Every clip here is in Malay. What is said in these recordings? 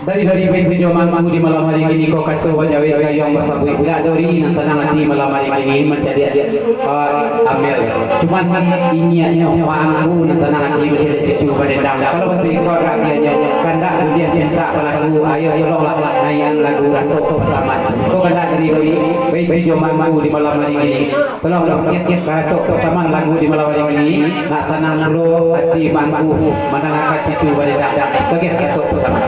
dari video mangku di malam hari ini kau kata wajah yang bersabui tidak dari senang hati malam hari ini menjadi ambil cuman ini mangku senang hati menjadi cucu pada kalau betul kau rakyatnya kandak dia biasa lagu ayo lah nayan lagu rantok bersama kau kandak dari video mangku di malam hari ini tolong rantok bersama lagu di malam hari ini nak senang dulu hati mangku menangkan cucu pada bagi rantok bersama.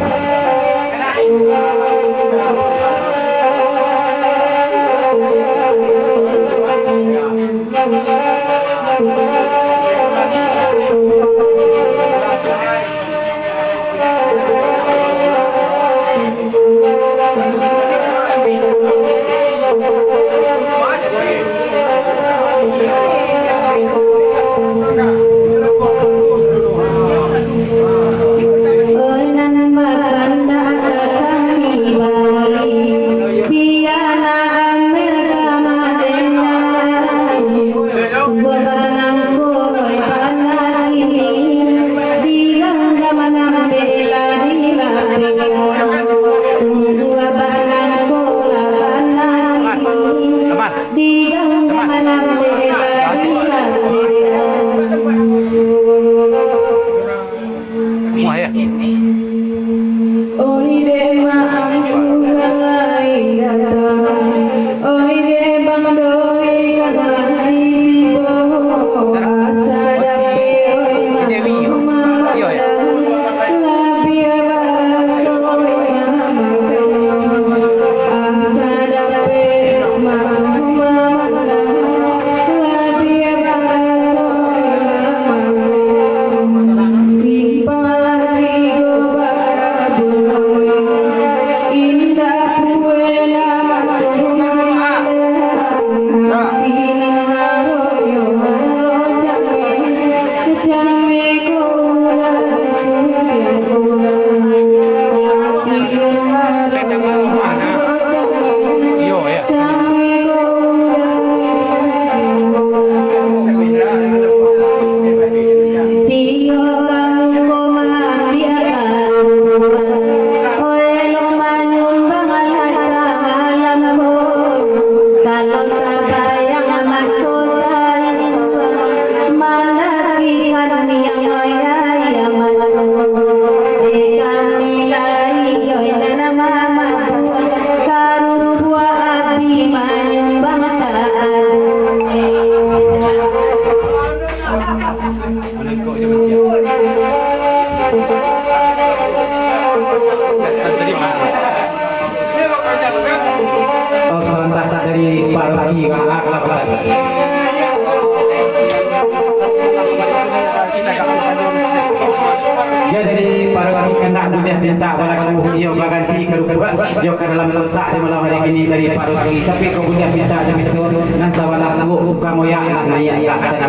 Jadi para kena boleh minta walaupun ia ganti kerupuan dia ke dalam letak di malam hari ini dari para tapi kau boleh minta jam itu nanti walaupun buka moyak naik sana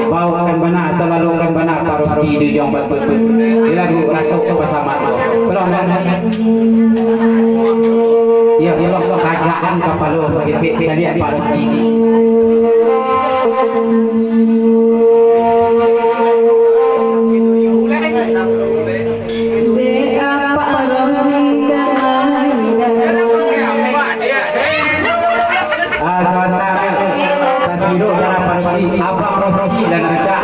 bawa akan benar atau lalu akan benar para di jong betul dia lagu ratok bersama tolong ya Allah kajakan kapal bagi tadi apa ini Abang Rofi dan kita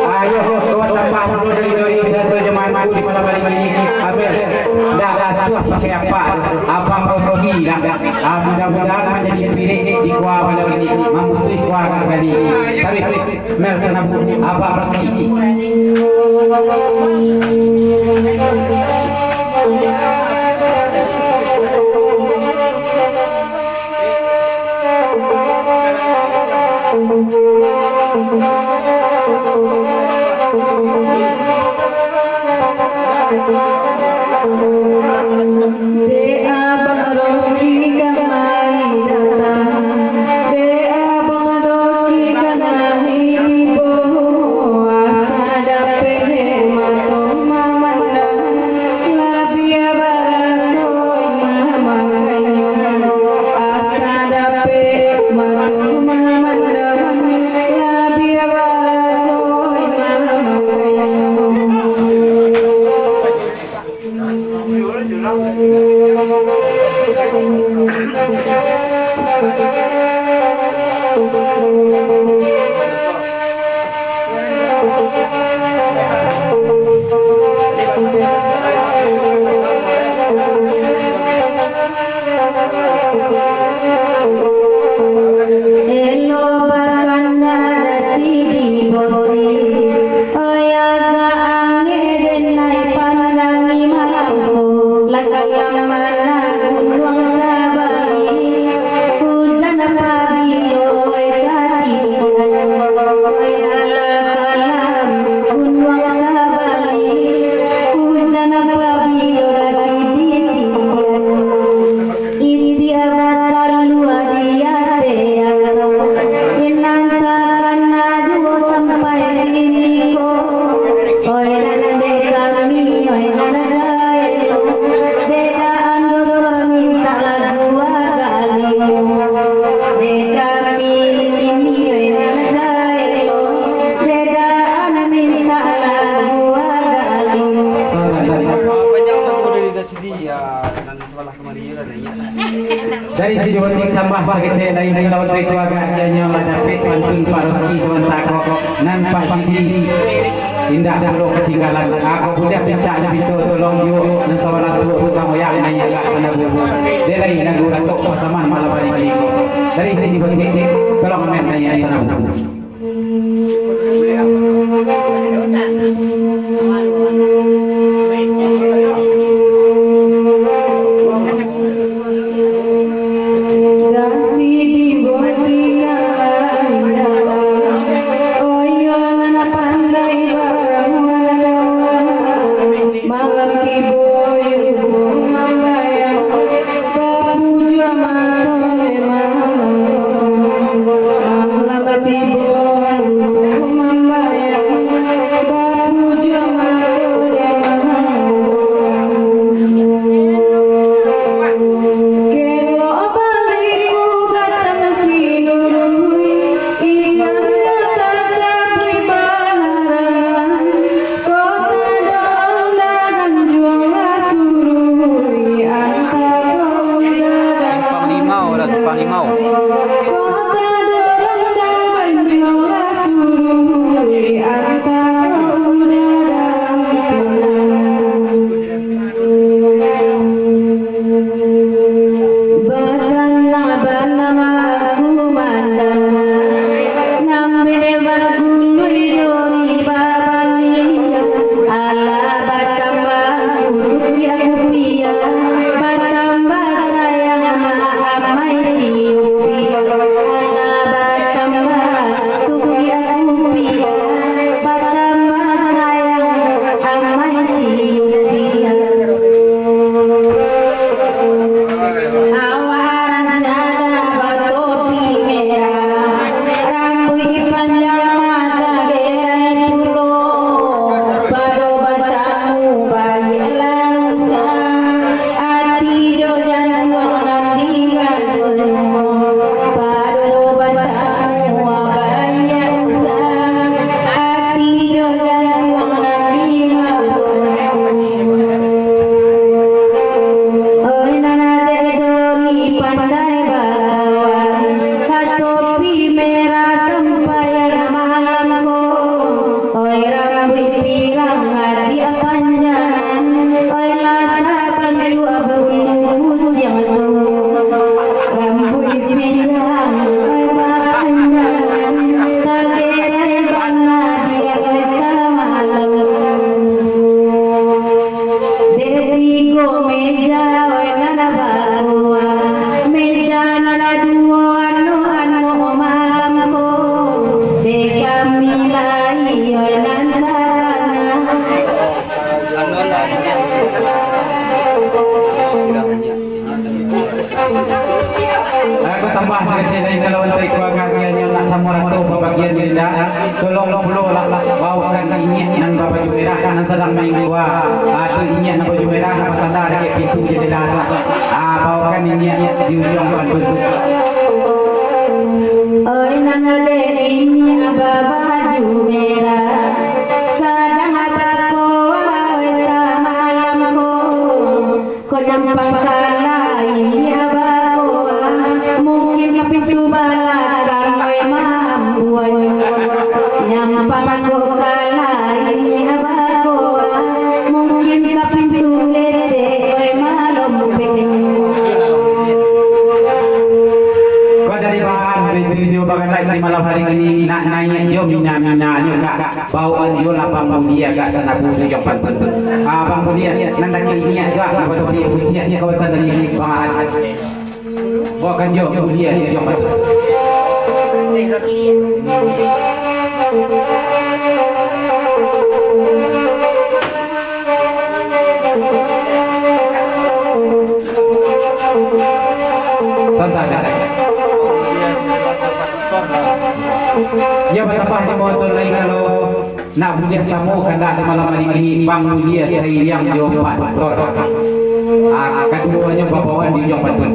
ayo kau tambah dulu dari satu jemaah mampu di malam hari ini Abel dah rasuah pakai apa Abang Rofi dan mudah-mudahan menjadi pilih di kuah malam ini mampu di kuah kali tarik mel sana Abang Rofi Dari sidiwating tambah sakit lain lawan dari keluarga hanya dapat pantun paroki sementara nan Pak Siti indah dulu ketinggalan aku sudah minta pintu tolong yo dan sawala tu kamu ya nanya gak sana bubu dari lagu atau pasaman malam hari ini dari sidiwating tolong nanya sana bubu Aku tambah sekali dari kalau dari keluarga yang nak sama orang tu pembagian denda tolong puluh lah bawakan inyak nan baju merah nan sedang main dua atau inyak nan baju merah pasanda dekat pintu jendela bawakan inyak di ujung pantu oi nan le inyak baju merah sedang ada ko sama malam ko nyampang kalain ya bawa mungkin kapintu balakang ay mambuan nyampang kalain ya bawa mungkin kapintu lete ay malumping. Kau dari bahan video bagan lain di malam hari ini nak nanya yo minyak kak bawaan yo lapang mulia kak sana buku yang pantun abang mulia nanti ini juga apa tu dia punya kawasan dari bahan bawakan yo mulia yang pantun. Ya betapa di motor lain kalau nak mulia samu kanda di malam hari ini bang mulia saya yang jom motor. Keduanya bawaan di jom motor.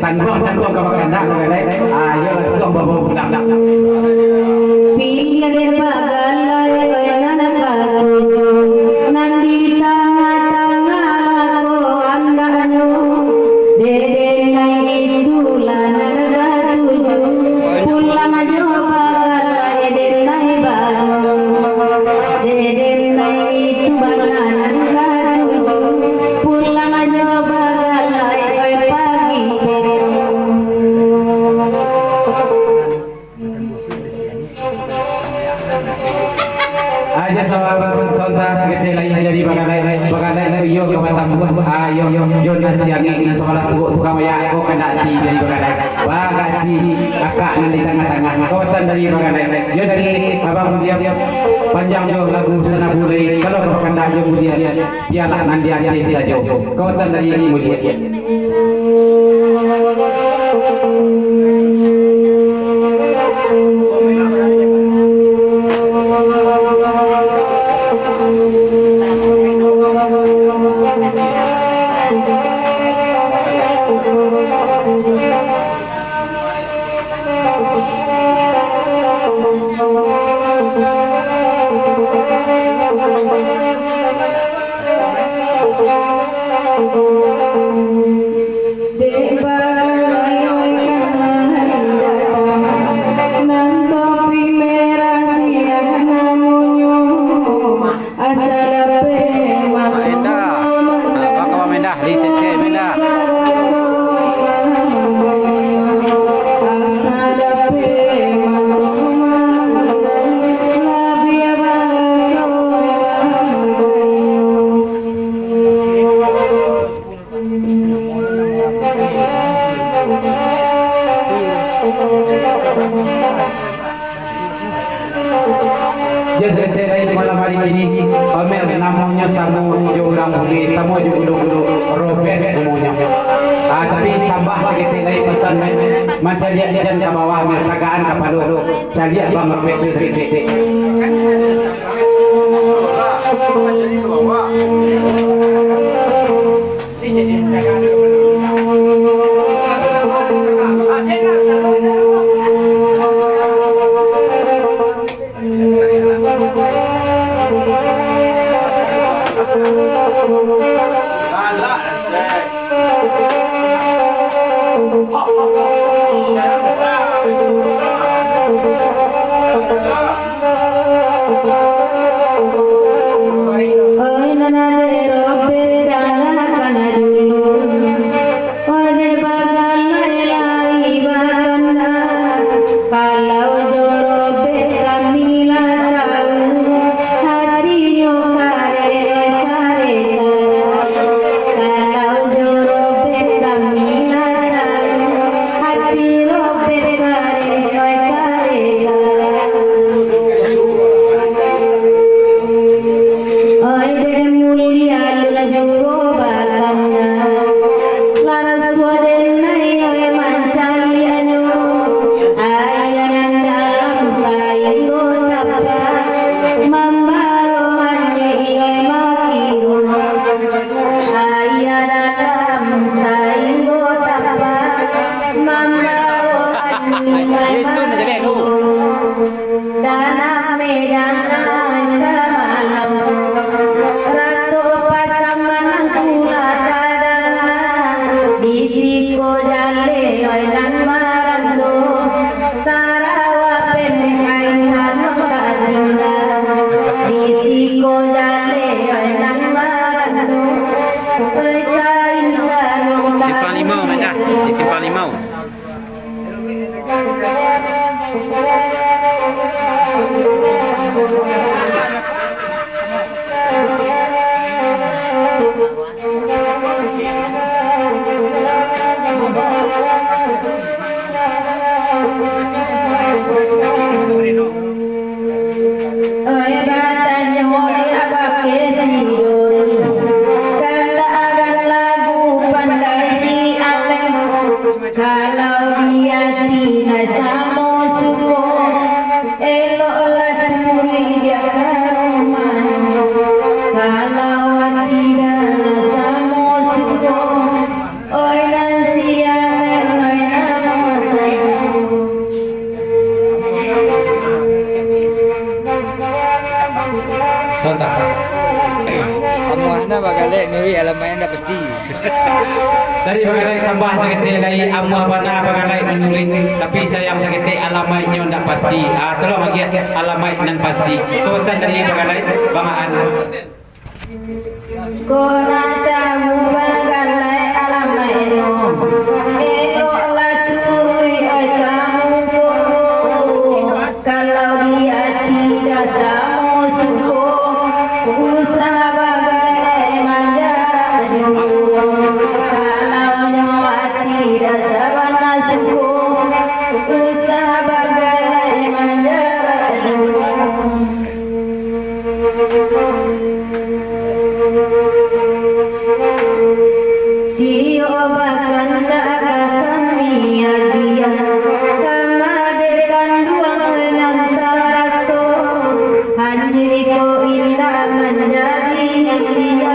Tangguh ke Wakanda, ayo langsung bawa pulang. Pilih bagalai satu nandi tanga-tanga ko andanyo dede nai tulan ratuju pulang jo bagalai dede baru dede nai tubanan ratuju pulang jo bagalai pagi. Aja sahabat saudara kita lain jadi bagadai yo ke batang buah ayo yo nasiang ini sekolah subuh tukang maya aku kena di jadi bagadai kakak nanti tengah-tengah kawasan dari bagadai yo dari abang dia panjang yo lagu sana bulai kalau ke kanda yo mulia piala nanti aja saja kawasan dari ini mulia. mu jo urang bumi semua jo ulu robek namanya. Tapi tambah sedikit lagi pesan macam dia dan ke bawah mertagaan ke palu cari bang robek sedikit. Simpang Limau nak dah. Di Simpang Limau. Kalau dia tidak sama suku, eloklah turi dia rumah. Kalau tidak sama suku, oi lansia oi Sontak. Kamu anda bagalek nuri alamat anda pasti. Dari bagai tambah sakit lagi amu apa bagai menulis tapi sayang sakit alamatnya tidak pasti. Tolong lagi alamat dan pasti. Kosan dari bagai bangaan. Koratamu bagalai alamatnya. Eloklah turi oi kamu bodoh. Kalau dia tidak sama suku, usaha bagai menjadi. Tidak sabana suku, usaha bagai menjadi. Tio bakanda kami dia, kamadekan dua antara so, hanjiko indah menjadi dia,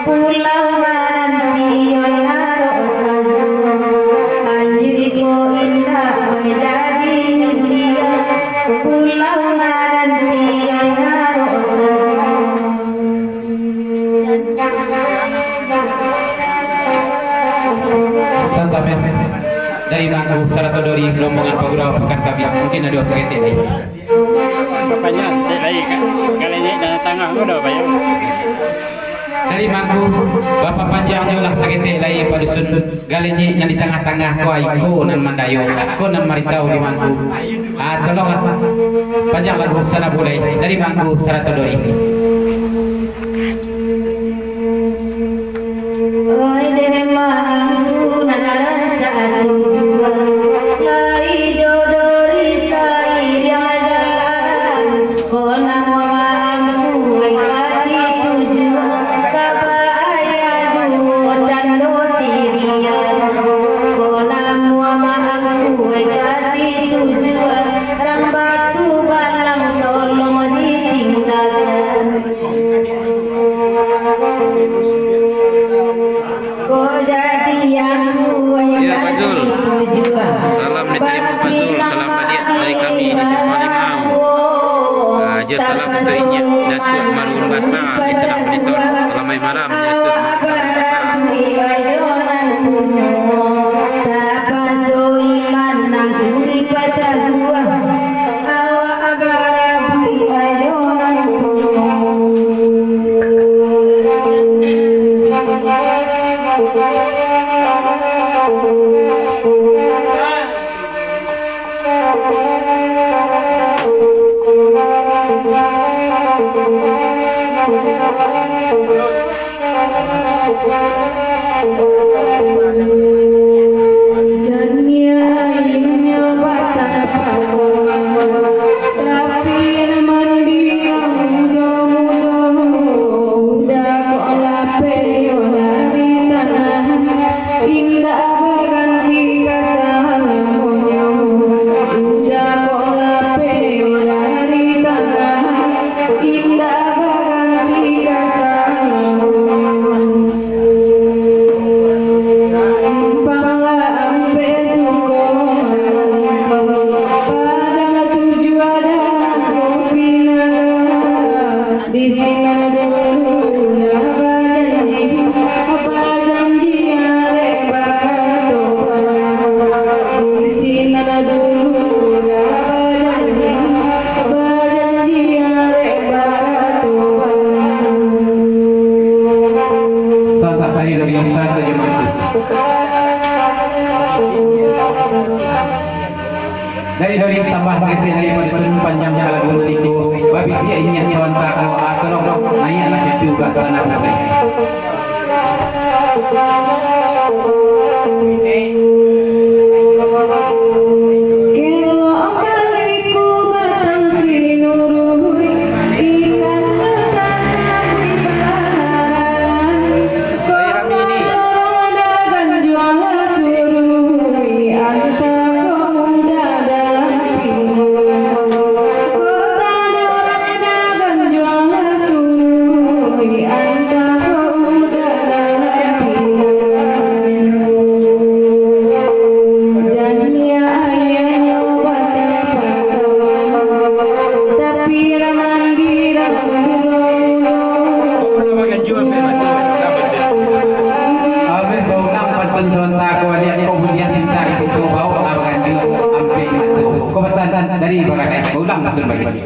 pulau nanti dari Mangku Sarato dari rombongan Pagura Pekan kami mungkin ada sakit lagi. Bapaknya sedikit lagi kan. Kalinya dan tengah tu dah bayar. Dari Mangku Bapak panjangnya lah sakit lagi pada sun galenye yang di tengah-tengah kuai ko nan mandayo ko nan marisau di Mangku. Tolonglah panjang lagu sana boleh dari Mangku Sarato dari. Oi demangku nanaran satu dua, lai jodori sai dia jalan, kona mamaku kasih tujuan, salam untuk Inya Datuk Marun Basa di Sedak Monitor. Selamat malam Datuk Marun Basa. Dari tambah sekali dari pada sun panjang jalan dulu itu babi sia ingat sewentak tolong naik anak juga sana boleh. Dari berbagai ulang betul bagi.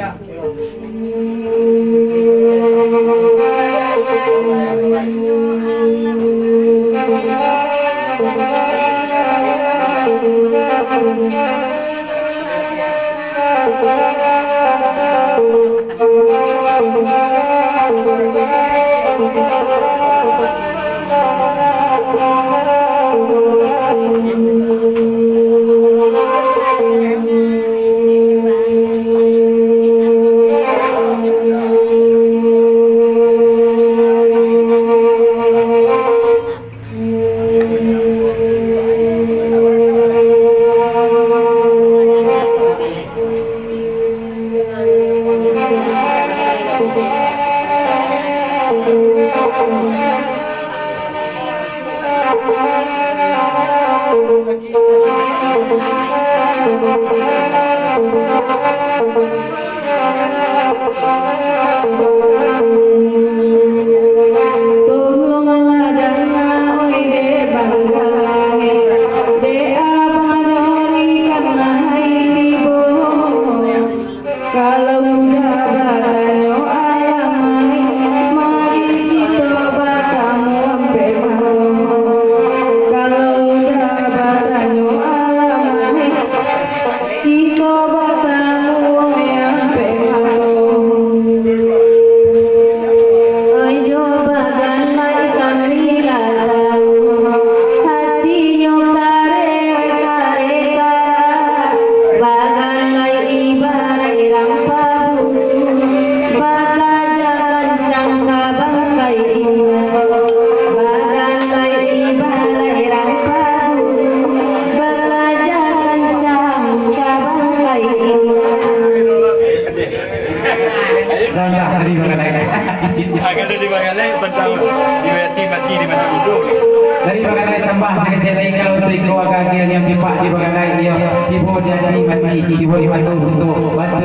Dari Bagalai tambah sakit lagi kalau tiko agagian yang dipak di bagai dia tibo dia di mati tibo di batu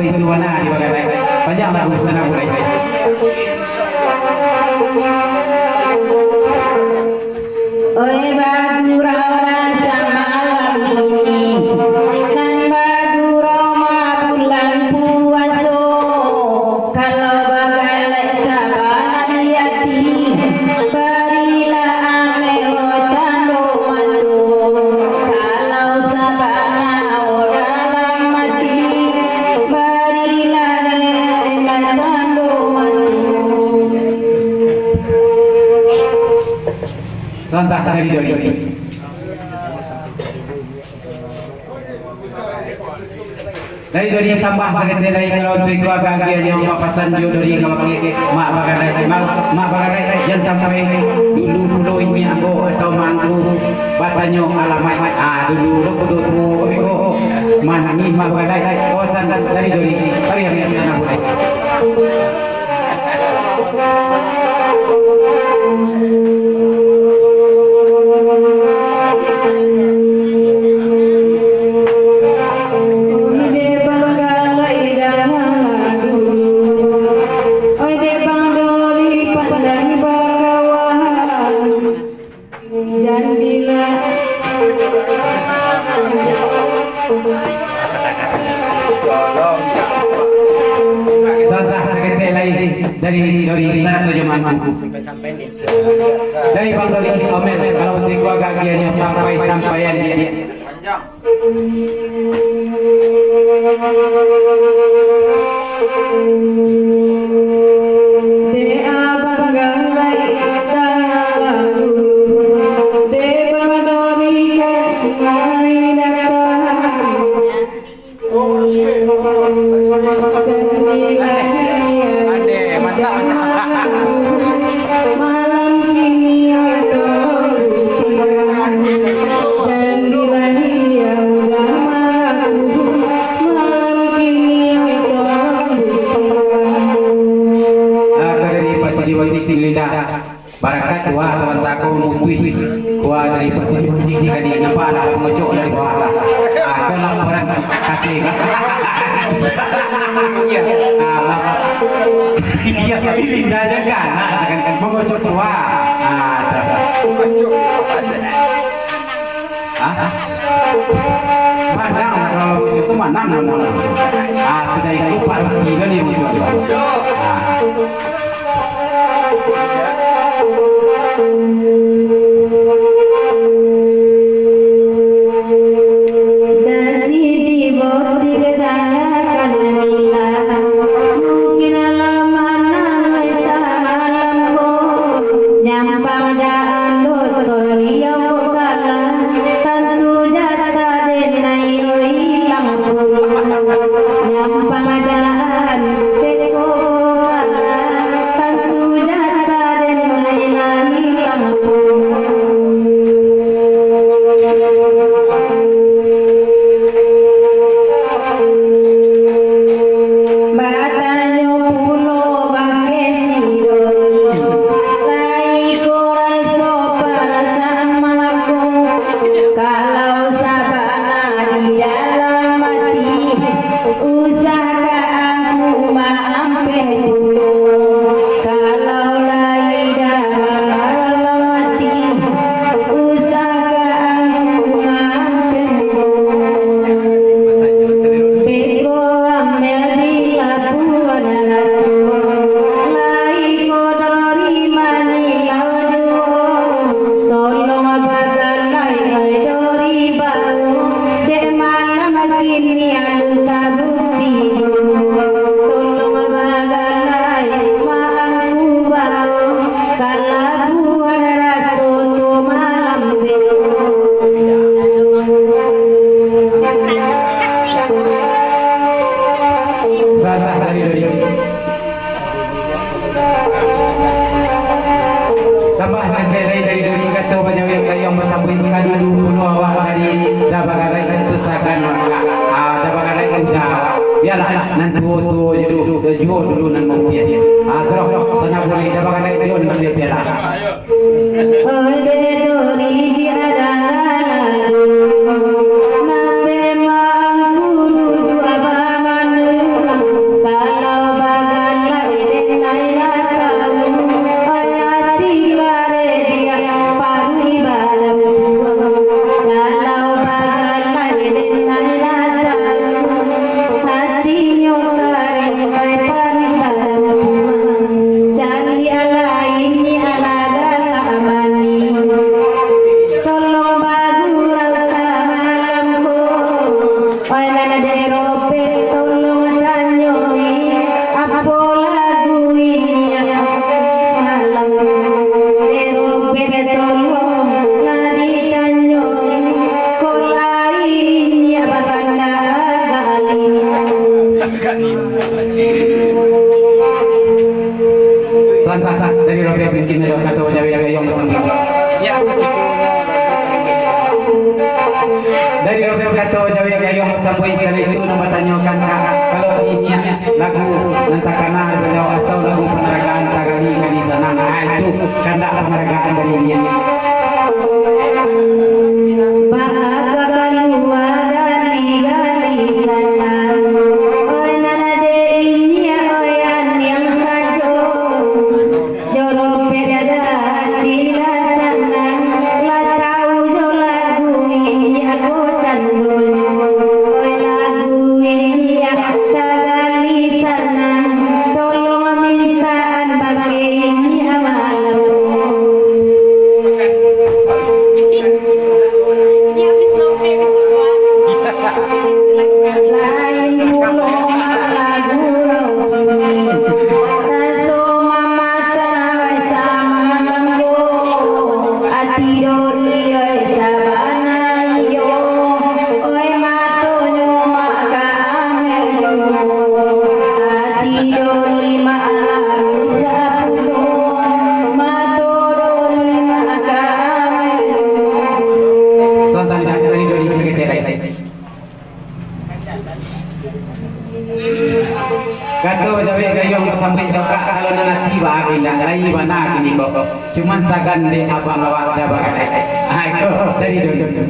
itu mana di bagai panjang lah sana boleh. Oi bagura rasa malam ini nan bagura ma bulan puaso kalau bagai sabanan yati barilah amelo tando matu kalau sabana orang mati barilah tando matu. Sontak dari doi. Dari yang tambah sakit dari kalau tiko agagian yang papasan dari kalau mak bagai jangan sampai dulu dulu ini aku atau mangku batanyo alamat dulu kudu tu mana ni mak bagai kawasan dari doi hari yang mana boleh. Dari sana saja mampu. Dari Bang Doli Omel kalau tiko agagiannya sampai-sampaian dia. Panjang. Barakat kuah sementara mutui kuah dari persisip jika di nampak ada mengocok dari bawah dalam orang kaki iya ini tidak ada kan akan mengocok kuah mana kalau itu mana sudah itu harus gila nih biarlah nanti tu jual dulu nan mungkin terus tanah boleh dapat naik dulu nanti biarlah. Santa dari Robe bikin dari kata wajah yang bersama. Ya, Dari Robe kata wajah yang bersama karena itu nama tanyakan kalau ini lagu nantakana beliau atau lagu penghargaan tagali di sana itu kanda penghargaan dari ini. Kato jawe gayong sampai doka kalau nanti bagi ndak lagi mana gini kok. Cuman sagan de abang awak ada bagai. Ah itu dari dulu.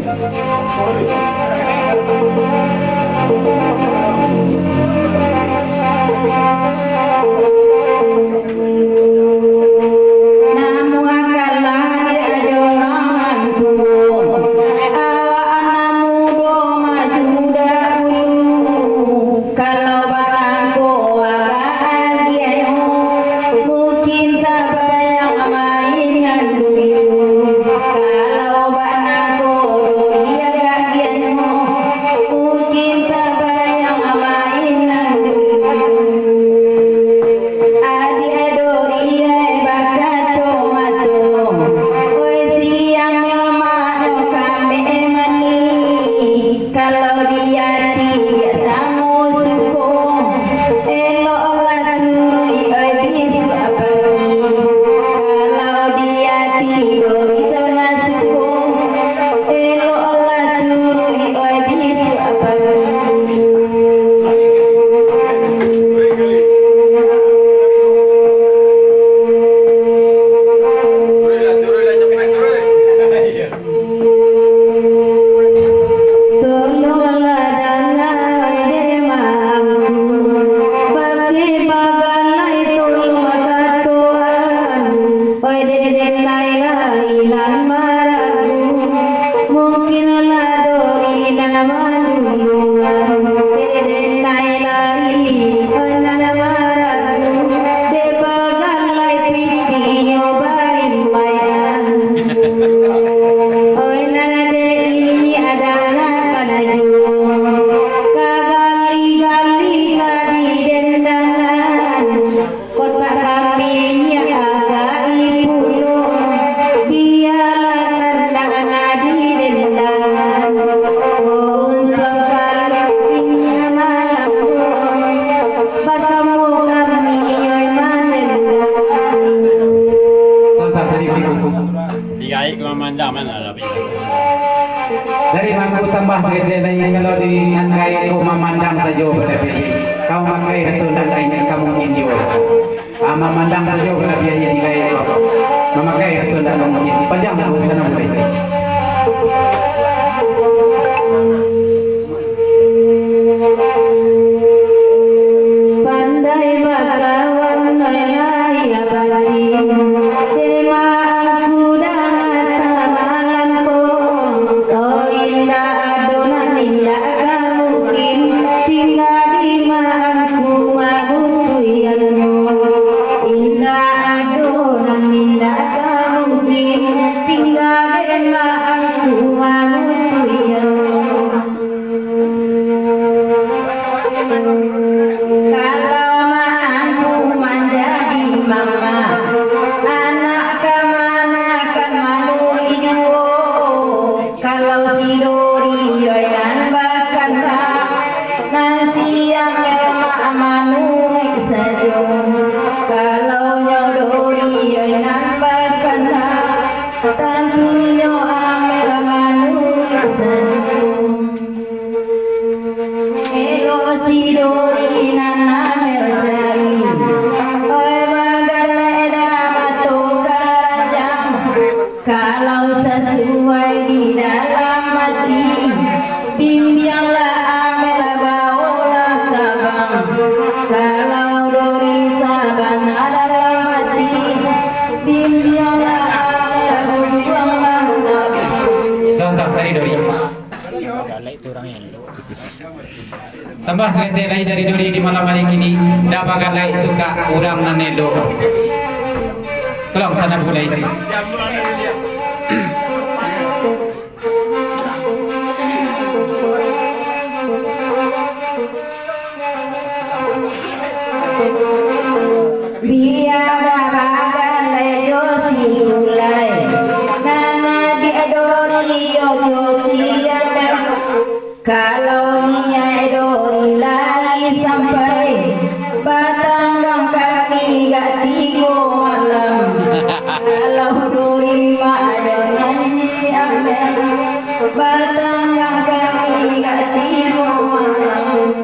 Dari mampu tambah saja dari kalau di angkai kau memandang saja berlebih. Kau makai resunan ini kamu Indio. Memandang saja berlebih yang nilai kau. Memakai resunan kamu ini. Panjang urusan baik. Pandai bakawan melaya batin, tema Kalau sesuai di dalam hati, bimbinglah amel bawalah tabang. Kalau dori saban dalam hati, bimbinglah amel buanglah tabang. Sontak dari dori. Galak itu orang yang lu. Tambah sekali lagi dari dori di malam hari kini. Dapat galak itu kak orang nanelo. Tolong sana mulai. Biara bagan lejo simulai, nana diadori yogi siapa? Kalau dia adori lagi sampai batang kami gak tigo malam. Kalau dori mak nyanyi amel, batang kami gak tigo malam.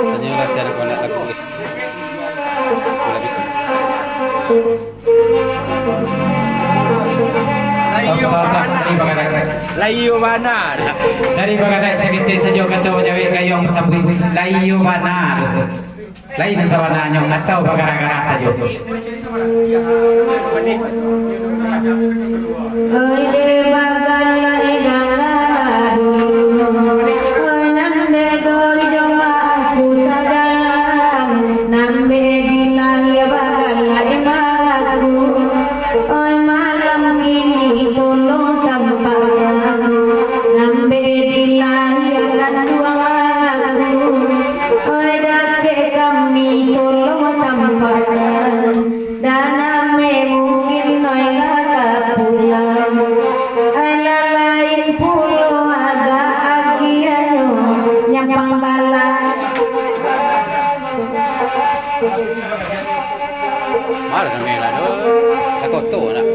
Tanya lah siapa kau nak lagu ni. Aku lagi. Sontak dari bagadai. Layu mana? Dari bagadai segitu saja kata jawi kayong sabui. Layu mana? Lain sawananya atau bagara-gara saja. Oye bagala egala nambe dori joma aku sadaran nambe bilang ya bagala emaku oi malam ini tolong sampaikan nambe bilang ya tuang aku oi dake kami tolong sampaikan dan ame mungkin noilah pulang ala lain pulo agak agiano nyampang bala Mana nak main lah tu? Aku tu nak.